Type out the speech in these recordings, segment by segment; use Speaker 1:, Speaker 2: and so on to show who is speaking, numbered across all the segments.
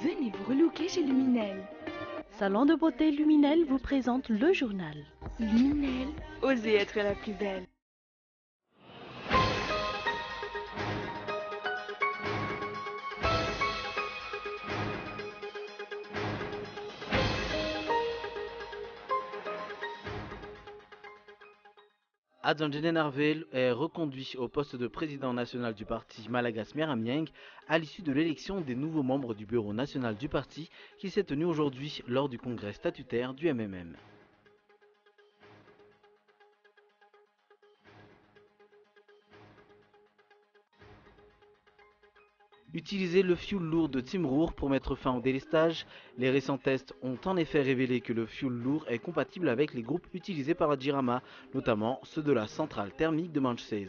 Speaker 1: Venez vous relooker chez Luminel.
Speaker 2: Salon de beauté Luminel vous présente le journal.
Speaker 1: Luminel, osez être la plus belle.
Speaker 3: Adjan Harvel est reconduit au poste de président national du parti Malagas Meramieng à l'issue de l'élection des nouveaux membres du bureau national du parti qui s'est tenue aujourd'hui lors du congrès statutaire du MMM. Utiliser le fioul lourd de Timrour pour mettre fin au délestage. Les récents tests ont en effet révélé que le fioul lourd est compatible avec les groupes utilisés par la Jirama, notamment ceux de la centrale thermique de Manchsez.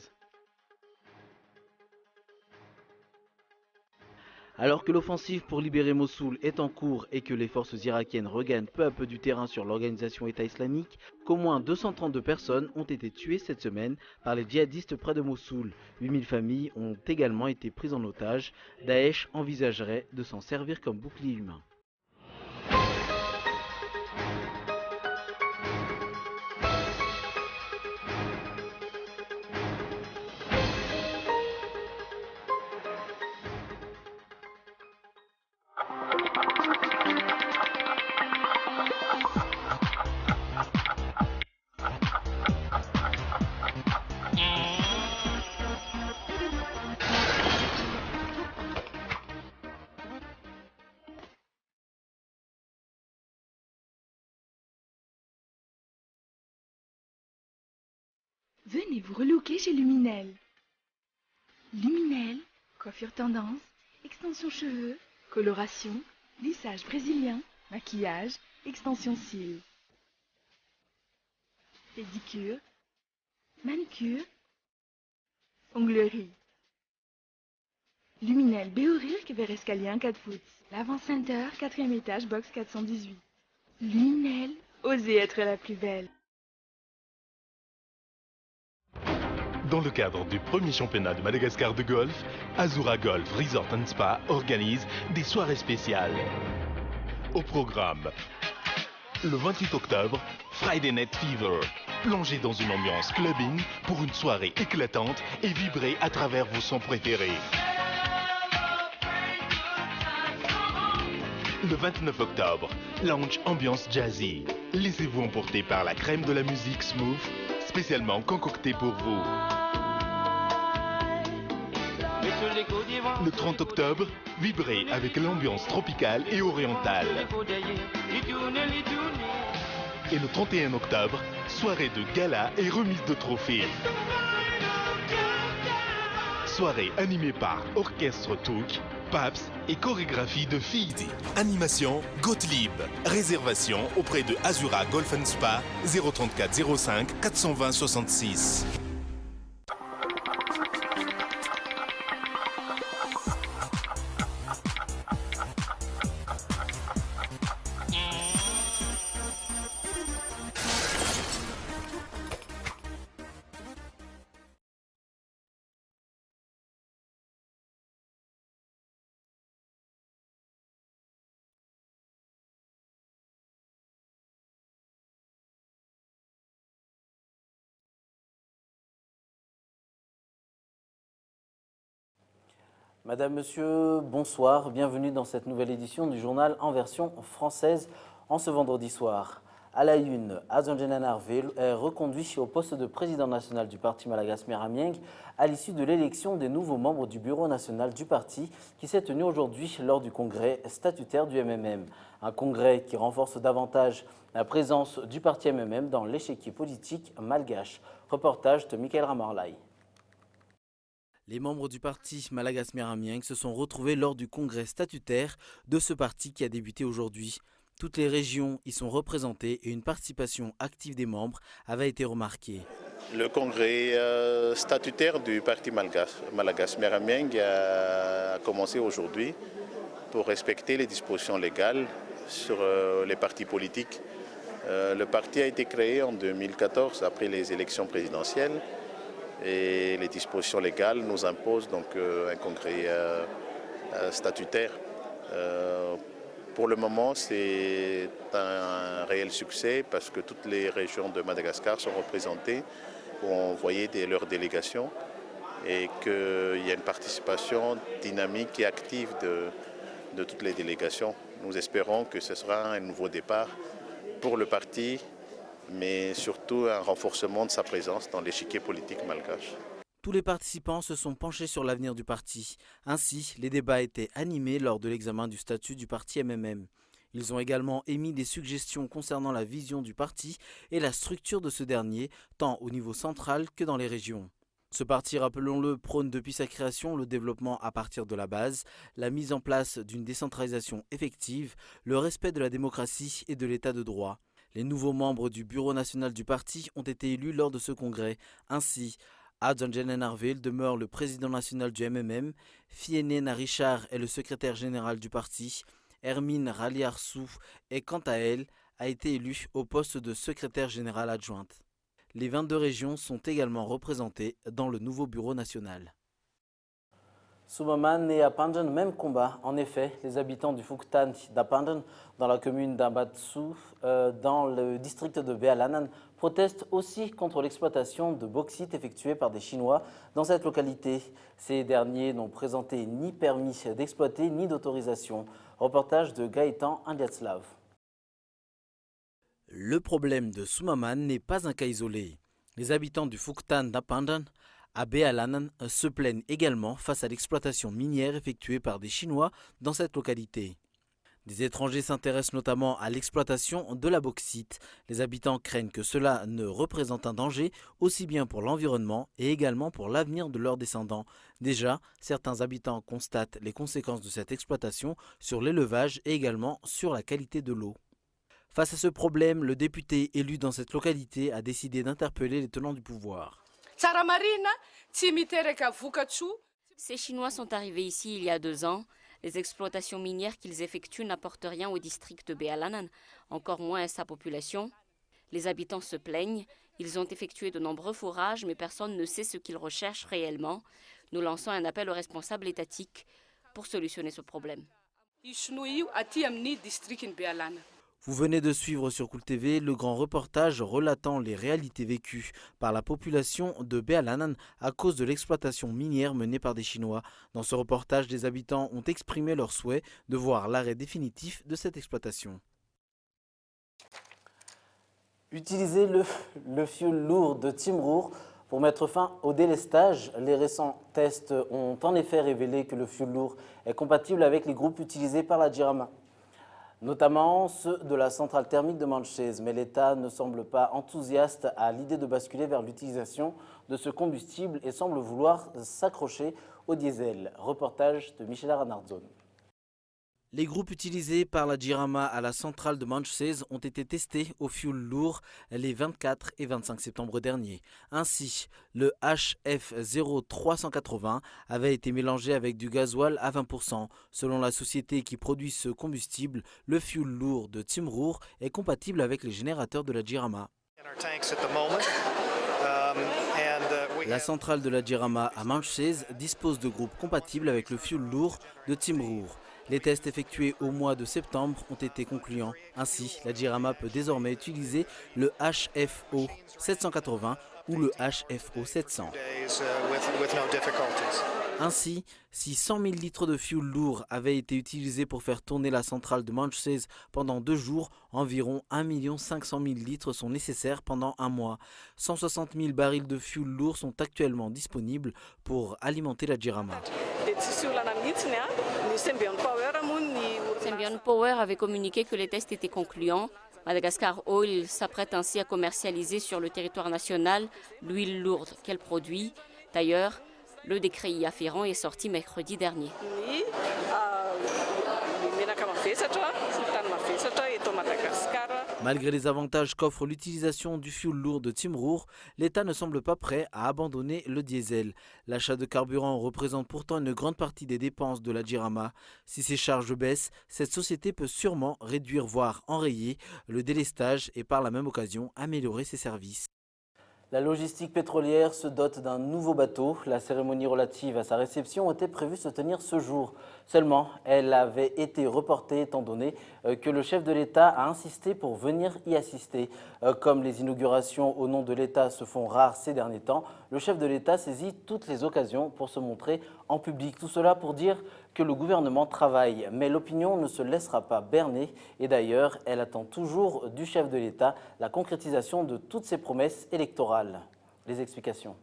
Speaker 3: Alors que l'offensive pour libérer Mossoul est en cours et que les forces irakiennes regagnent peu à peu du terrain sur l'organisation État islamique, qu'au moins 232 personnes ont été tuées cette semaine par les djihadistes près de Mossoul. 8000 familles ont également été prises en otage. Daesh envisagerait de s'en servir comme bouclier humain.
Speaker 1: Venez vous relooker chez Luminel. Luminel, coiffure tendance, extension cheveux, coloration, lissage brésilien, maquillage, extension cils. Pédicure, manucure, onglerie. Luminel Béorilk vers escalier 4 foot. L'Avant Center, 4e étage, box 418. Luminel, osez être la plus belle.
Speaker 4: Dans le cadre du premier championnat de Madagascar de golf, Azura Golf Resort & Spa organise des soirées spéciales. Au programme, le 28 octobre, Friday Night Fever. Plongez dans une ambiance clubbing pour une soirée éclatante et vibrez à travers vos sons préférés. Le 29 octobre, lounge ambiance jazzy. Laissez-vous emporter par la crème de la musique smooth, spécialement concoctée pour vous. Le 30 octobre, vibrez avec l'ambiance tropicale et orientale. Et le 31 octobre, soirée de gala et remise de trophées. Soirée animée par Orchestre Touk, Paps et chorégraphie de Fidi. Animation Gottlieb. Réservation auprès de Azura Golf & Spa 034 05 420 66.
Speaker 3: Madame, Monsieur, bonsoir, bienvenue dans cette nouvelle édition du journal en version française en ce vendredi soir. À la une, Adjan Harvel est reconduit au poste de président national du parti Malagas Meramieng à l'issue de l'élection des nouveaux membres du bureau national du parti qui s'est tenu aujourd'hui lors du congrès statutaire du MMM. Un congrès qui renforce davantage la présence du parti MMM dans l'échiquier politique malgache. Reportage de Michael Ramarlay. Les membres du parti Malagas Meramieng se sont retrouvés lors du congrès statutaire de ce parti qui a débuté aujourd'hui. Toutes les régions y sont représentées et une participation active des membres avait été remarquée.
Speaker 5: Le congrès statutaire du parti Malagas Meramieng a commencé aujourd'hui pour respecter les dispositions légales sur les partis politiques. Le parti a été créé en 2014 après les élections présidentielles. Et les dispositions légales nous imposent donc un congrès statutaire. Pour le moment, c'est un réel succès parce que toutes les régions de Madagascar sont représentées, ont envoyé leurs délégations et qu'il y a une participation dynamique et active de toutes les délégations. Nous espérons que ce sera un nouveau départ pour le parti, mais surtout un renforcement de sa présence dans l'échiquier politique malgache.
Speaker 3: Tous les participants se sont penchés sur l'avenir du parti. Ainsi, les débats étaient animés lors de l'examen du statut du parti MMM. Ils ont également émis des suggestions concernant la vision du parti et la structure de ce dernier, tant au niveau central que dans les régions. Ce parti, rappelons-le, prône depuis sa création le développement à partir de la base, la mise en place d'une décentralisation effective, le respect de la démocratie et de l'état de droit. Les nouveaux membres du bureau national du parti ont été élus lors de ce congrès. Ainsi, Adjanjenen Arvil demeure le président national du MMM, Fiene Richard est le secrétaire général du parti, Hermine Raliarsou est quant à elle a été élue au poste de secrétaire générale adjointe. Les 22 régions sont également représentées dans le nouveau bureau national. Soumaman et Apanjan, même combat. En effet, les habitants du Fuktan d'Apanjan, dans la commune d'Ambatsu, dans le district de Bealanan, protestent aussi contre l'exploitation de bauxite effectuée par des Chinois dans cette localité. Ces derniers n'ont présenté ni permis d'exploiter ni d'autorisation. Reportage de Gaëtan Indiatslav. Le problème de Soumaman n'est pas un cas isolé. Les habitants du Fuktan d'Apanjan à Bealanan se plaignent également face à l'exploitation minière effectuée par des Chinois dans cette localité. Des étrangers s'intéressent notamment à l'exploitation de la bauxite. Les habitants craignent que cela ne représente un danger aussi bien pour l'environnement et également pour l'avenir de leurs descendants. Déjà, certains habitants constatent les conséquences de cette exploitation sur l'élevage et également sur la qualité de l'eau. Face à ce problème, le député élu dans cette localité a décidé d'interpeller les tenants du pouvoir.
Speaker 6: Ces Chinois sont arrivés ici il y a 2 ans. Les exploitations minières qu'ils effectuent n'apportent rien au district de Bealanan, encore moins à sa population. Les habitants se plaignent. Ils ont effectué de nombreux forages, mais personne ne sait ce qu'ils recherchent réellement. Nous lançons un appel aux responsables étatiques pour solutionner ce problème.
Speaker 3: Vous venez de suivre sur Cool TV le grand reportage relatant les réalités vécues par la population de Bealanan à cause de l'exploitation minière menée par des Chinois. Dans ce reportage, des habitants ont exprimé leur souhait de voir l'arrêt définitif de cette exploitation. Utiliser le fioul lourd de Timrour pour mettre fin au délestage. Les récents tests ont en effet révélé que le fioul lourd est compatible avec les groupes utilisés par la Jirama, notamment ceux de la centrale thermique de Manchese. Mais l'État ne semble pas enthousiaste à l'idée de basculer vers l'utilisation de ce combustible et semble vouloir s'accrocher au diesel. Reportage de Michel Aranardzone. Les groupes utilisés par la Jirama à la centrale de Manchese ont été testés au fioul lourd les 24 et 25 septembre dernier. Ainsi, le HF0380 avait été mélangé avec du gasoil à 20%. Selon la société qui produit ce combustible, le fioul lourd de Timrour est compatible avec les générateurs de la Jirama. La centrale de la Jirama à Manchese dispose de groupes compatibles avec le fioul lourd de Timrour. Les tests effectués au mois de septembre ont été concluants. Ainsi, la Jirama peut désormais utiliser le HFO 780 ou le HFO 700. Ainsi, si 100 000 litres de fioul lourd avaient été utilisés pour faire tourner la centrale de Manchese pendant 2 jours, environ 1 500 000 litres sont nécessaires pendant un mois. 160 000 barils de fioul lourd sont actuellement disponibles pour alimenter la Jirama.
Speaker 6: Symbion Power avait communiqué que les tests étaient concluants. Madagascar Oil s'apprête ainsi à commercialiser sur le territoire national l'huile lourde qu'elle produit. D'ailleurs, le décret y afférent est sorti mercredi dernier.
Speaker 3: Malgré les avantages qu'offre l'utilisation du fioul lourd de Timrour, l'État ne semble pas prêt à abandonner le diesel. L'achat de carburant représente pourtant une grande partie des dépenses de la Jirama. Si ces charges baissent, cette société peut sûrement réduire, voire enrayer le délestage et par la même occasion améliorer ses services. La logistique pétrolière se dote d'un nouveau bateau. La cérémonie relative à sa réception était prévue se tenir ce jour. Seulement, elle avait été reportée étant donné que le chef de l'État a insisté pour venir y assister. Comme les inaugurations au nom de l'État se font rares ces derniers temps, le chef de l'État saisit toutes les occasions pour se montrer en public. Tout cela pour dire que le gouvernement travaille, mais l'opinion ne se laissera pas berner. Et d'ailleurs, elle attend toujours du chef de l'État la concrétisation de toutes ses promesses électorales. Les explications.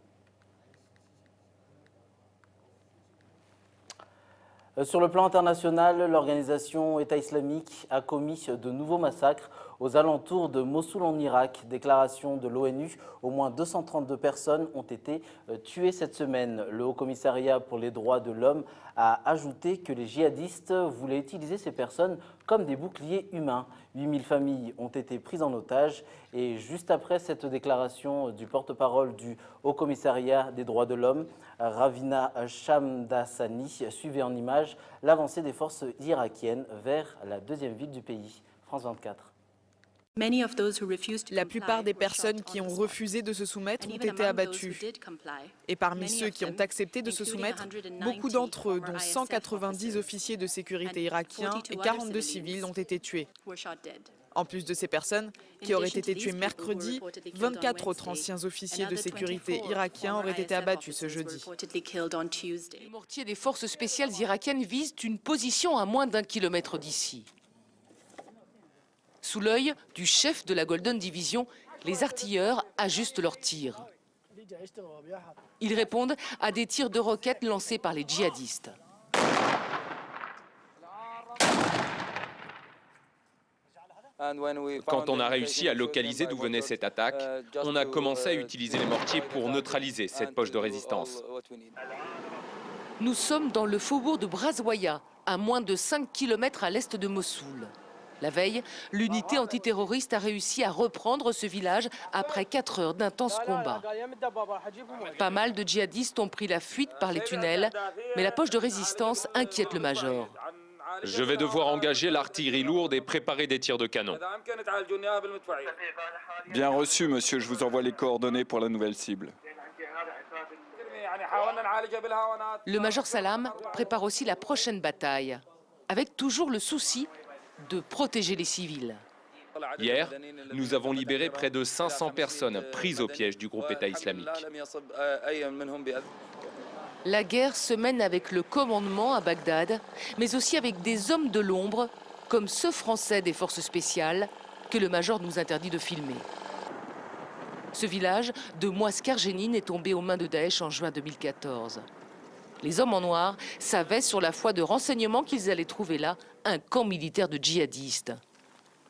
Speaker 3: Sur le plan international, l'organisation État islamique a commis de nouveaux massacres aux alentours de Mossoul en Irak. Déclaration de l'ONU, au moins 232 personnes ont été tuées cette semaine. Le Haut Commissariat pour les droits de l'homme a ajouté que les djihadistes voulaient utiliser ces personnes comme des boucliers humains. 8000 familles ont été prises en otage et juste après cette déclaration du porte-parole du Haut Commissariat des droits de l'homme, Ravina Shamdasani suivait en images l'avancée des forces irakiennes vers la deuxième ville du pays. France 24.
Speaker 7: La plupart des personnes qui ont refusé de se soumettre ont été abattues. Et parmi ceux qui ont accepté de se soumettre, beaucoup d'entre eux, dont 190 officiers de sécurité irakiens et 42 civils, ont été tués. En plus de ces personnes, qui auraient été tuées mercredi, 24 autres anciens officiers de sécurité irakiens auraient été abattus ce jeudi.
Speaker 8: Les mortiers des forces spéciales irakiennes visent une position à moins d'1 kilomètre d'ici. Sous l'œil du chef de la Golden Division, les artilleurs ajustent leurs tirs. Ils répondent à des tirs de roquettes lancés par les djihadistes.
Speaker 9: Quand on a réussi à localiser d'où venait cette attaque, on a commencé à utiliser les mortiers pour neutraliser cette poche de résistance.
Speaker 8: Nous sommes dans le faubourg de Brazouaya, à moins de 5 km à l'est de Mossoul. La veille, l'unité antiterroriste a réussi à reprendre ce village après 4 heures d'intenses combats. Pas mal de djihadistes ont pris la fuite par les tunnels, mais la poche de résistance inquiète le major.
Speaker 9: Je vais devoir engager l'artillerie lourde et préparer des tirs de canon.
Speaker 10: Bien reçu, monsieur. Je vous envoie les coordonnées pour la nouvelle cible.
Speaker 8: Le major Salam prépare aussi la prochaine bataille, avec toujours le souci de protéger les civils.
Speaker 9: Hier, nous avons libéré près de 500 personnes prises au piège du groupe État islamique.
Speaker 8: La guerre se mène avec le commandement à Bagdad, mais aussi avec des hommes de l'ombre, comme ceux français des forces spéciales, que le major nous interdit de filmer. Ce village de Mouaskar Jenin est tombé aux mains de Daesh en juin 2014. Les hommes en noir savaient sur la foi de renseignements qu'ils allaient trouver là un camp militaire de djihadistes.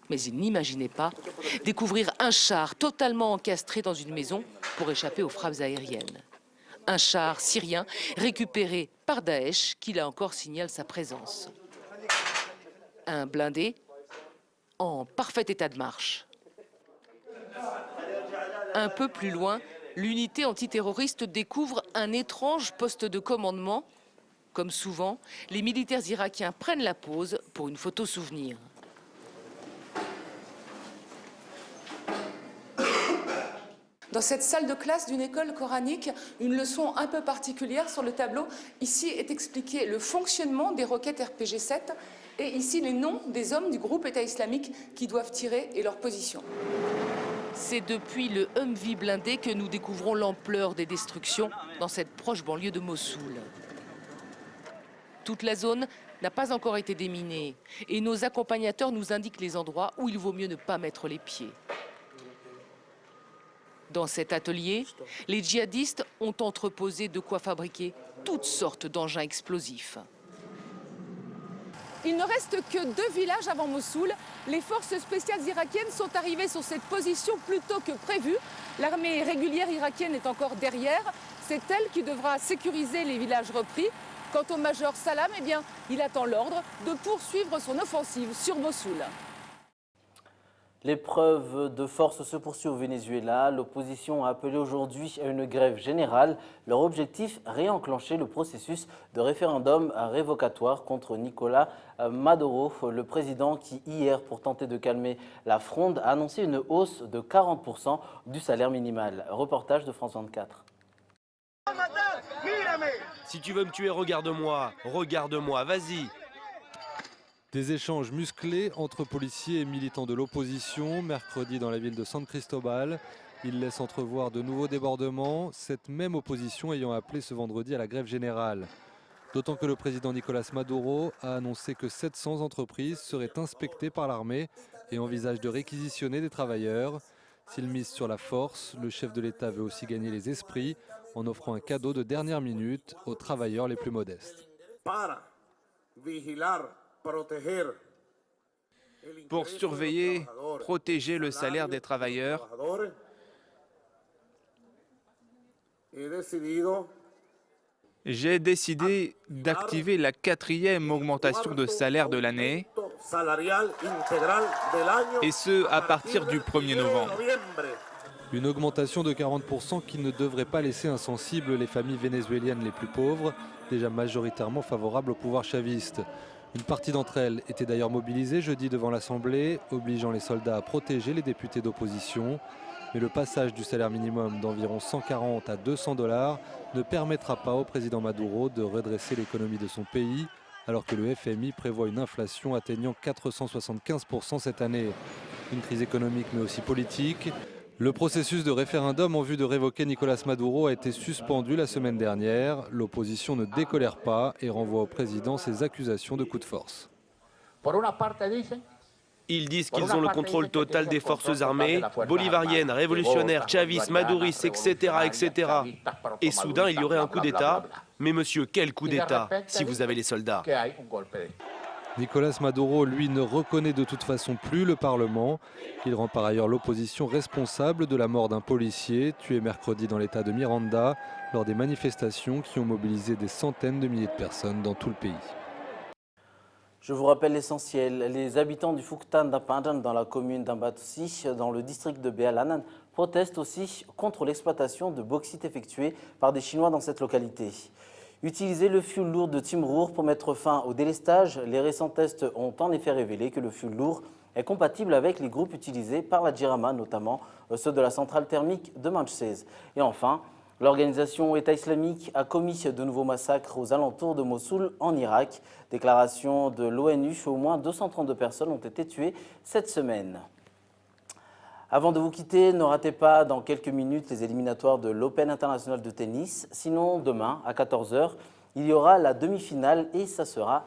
Speaker 8: Mais ils n'imaginaient pas découvrir un char totalement encastré dans une maison pour échapper aux frappes aériennes. Un char syrien récupéré par Daesh qui là encore signale sa présence. Un blindé en parfait état de marche. Un peu plus loin, l'unité antiterroriste découvre un étrange poste de commandement. Comme souvent, les militaires irakiens prennent la pause pour une photo souvenir. Dans cette salle de classe d'une école coranique, une leçon un peu particulière sur le tableau. Ici est expliqué le fonctionnement des roquettes RPG-7 et ici les noms des hommes du groupe État islamique qui doivent tirer et leur position. C'est depuis le Humvee blindé que nous découvrons l'ampleur des destructions dans cette proche banlieue de Mossoul. Toute la zone n'a pas encore été déminée et nos accompagnateurs nous indiquent les endroits où il vaut mieux ne pas mettre les pieds. Dans cet atelier, les djihadistes ont entreposé de quoi fabriquer toutes sortes d'engins explosifs. Il ne reste que 2 villages avant Mossoul. Les forces spéciales irakiennes sont arrivées sur cette position plus tôt que prévu. L'armée régulière irakienne est encore derrière. C'est elle qui devra sécuriser les villages repris. Quant au major Salam, eh bien, il attend l'ordre de poursuivre son offensive sur Mossoul.
Speaker 3: L'épreuve de force se poursuit au Venezuela. L'opposition a appelé aujourd'hui à une grève générale. Leur objectif, réenclencher le processus de référendum révocatoire contre Nicolás Maduro, le président qui, hier, pour tenter de calmer la fronde, a annoncé une hausse de 40% du salaire minimal. Reportage de France 24.
Speaker 11: Si tu veux me tuer, regarde-moi, vas-y.
Speaker 12: Des échanges musclés entre policiers et militants de l'opposition, mercredi dans la ville de San Cristobal. Il laisse entrevoir de nouveaux débordements, cette même opposition ayant appelé ce vendredi à la grève générale. D'autant que le président Nicolás Maduro a annoncé que 700 entreprises seraient inspectées par l'armée et envisage de réquisitionner des travailleurs. S'il mise sur la force, le chef de l'État veut aussi gagner les esprits en offrant un cadeau de dernière minute aux travailleurs les plus modestes.
Speaker 11: Pour surveiller, protéger le salaire des travailleurs, j'ai décidé d'activer la 4e augmentation de salaire de l'année, et ce à partir du 1er novembre.
Speaker 12: Une augmentation de 40% qui ne devrait pas laisser insensibles les familles vénézuéliennes les plus pauvres, déjà majoritairement favorables au pouvoir chaviste. Une partie d'entre elles était d'ailleurs mobilisée jeudi devant l'Assemblée, obligeant les soldats à protéger les députés d'opposition. Mais le passage du salaire minimum d'environ 140 à 200 $ ne permettra pas au président Maduro de redresser l'économie de son pays, alors que le FMI prévoit une inflation atteignant 475% cette année. Une crise économique mais aussi politique. Le processus de référendum en vue de révoquer Nicolás Maduro a été suspendu la semaine dernière. L'opposition ne décolère pas et renvoie au président ses accusations de coup de force.
Speaker 11: Ils disent qu'ils ont le contrôle total des forces armées, bolivariennes, révolutionnaires, chavistes, maduristes, etc., etc. Et soudain, il y aurait un coup d'État. Mais monsieur, quel coup d'État, si vous avez les soldats?
Speaker 12: Nicolás Maduro, lui, ne reconnaît de toute façon plus le Parlement. Il rend par ailleurs l'opposition responsable de la mort d'un policier tué mercredi dans l'état de Miranda lors des manifestations qui ont mobilisé des centaines de milliers de personnes dans tout le pays.
Speaker 3: Je vous rappelle l'essentiel. Les habitants du Fuktan d'Apandan dans la commune d'Ambatsi, dans le district de Bealanan, protestent aussi contre l'exploitation de bauxite effectuée par des Chinois dans cette localité. Utiliser le fioul lourd de Timrour pour mettre fin au délestage, les récents tests ont en effet révélé que le fioul lourd est compatible avec les groupes utilisés par la Djirama, notamment ceux de la centrale thermique de Manchsez. Et enfin, l'organisation État islamique a commis de nouveaux massacres aux alentours de Mossoul en Irak. Déclaration de l'ONU, au moins 232 personnes ont été tuées cette semaine. Avant de vous quitter, ne ratez pas dans quelques minutes les éliminatoires de l'Open International de tennis. Sinon, demain, à 14 h, il y aura la demi-finale et ce sera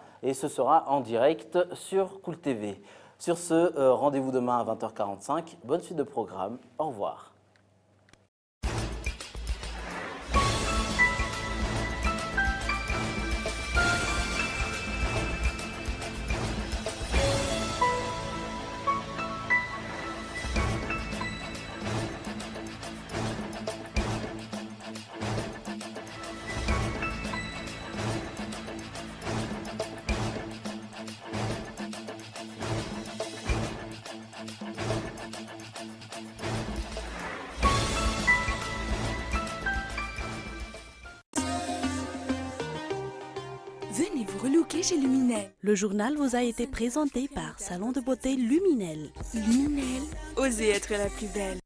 Speaker 3: en direct sur Cool TV. Sur ce, rendez-vous demain à 20h45. Bonne suite de programme. Au revoir.
Speaker 1: Venez vous relooker chez Luminel.
Speaker 2: Le journal vous a été présenté par Salon de beauté Luminel.
Speaker 1: Luminel, osez être la plus belle.